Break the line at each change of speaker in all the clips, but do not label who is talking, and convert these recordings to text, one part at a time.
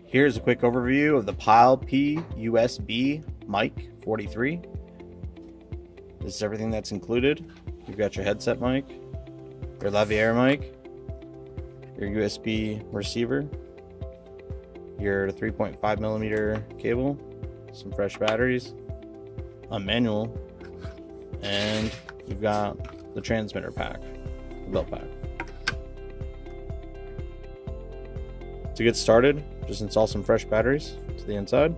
Here's a quick overview of the Pyle PUSBMIC43. This is everything that's included. You've got your headset mic, your Lavalier mic, your USB receiver, your 3.5mm cable, some fresh batteries, a manual, and you've got the transmitter pack, the belt pack. To get started, just install some fresh batteries to the inside,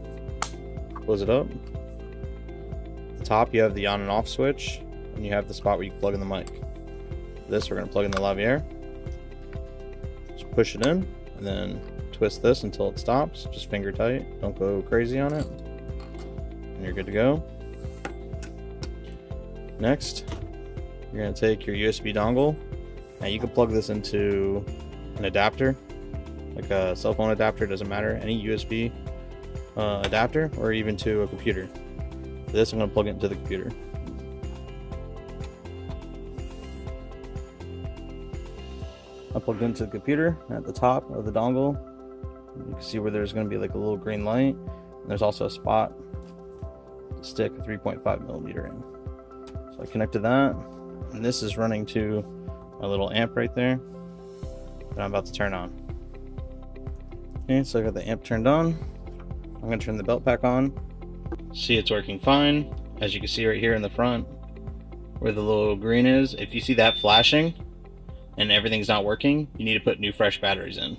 close it up. At the top you have the on and off switch, and you have the spot where you plug in the mic. This we're going to plug in the Lavalier. Just push it in, and then twist this until it stops. Just finger tight, don't go crazy on it, and you're good to go. Next, you're going to take your USB dongle. Now you can plug this into an adapter, like a cell phone adapter, doesn't matter, any USB adapter, or even to a computer. For this, I'm going to plug it into the computer. I plugged into the computer. At the top of the dongle, you can see where there's going to be like a little green light, and there's also a spot to stick a 3.5mm in. So I connected that, and this is running to my little amp right there that I'm about to turn on. Okay, so I got the amp turned on. I'm going to turn the belt pack on. See, it's working fine. As you can see right here in the front where the little green is, if you see that flashing and everything's not working, you need to put new fresh batteries in.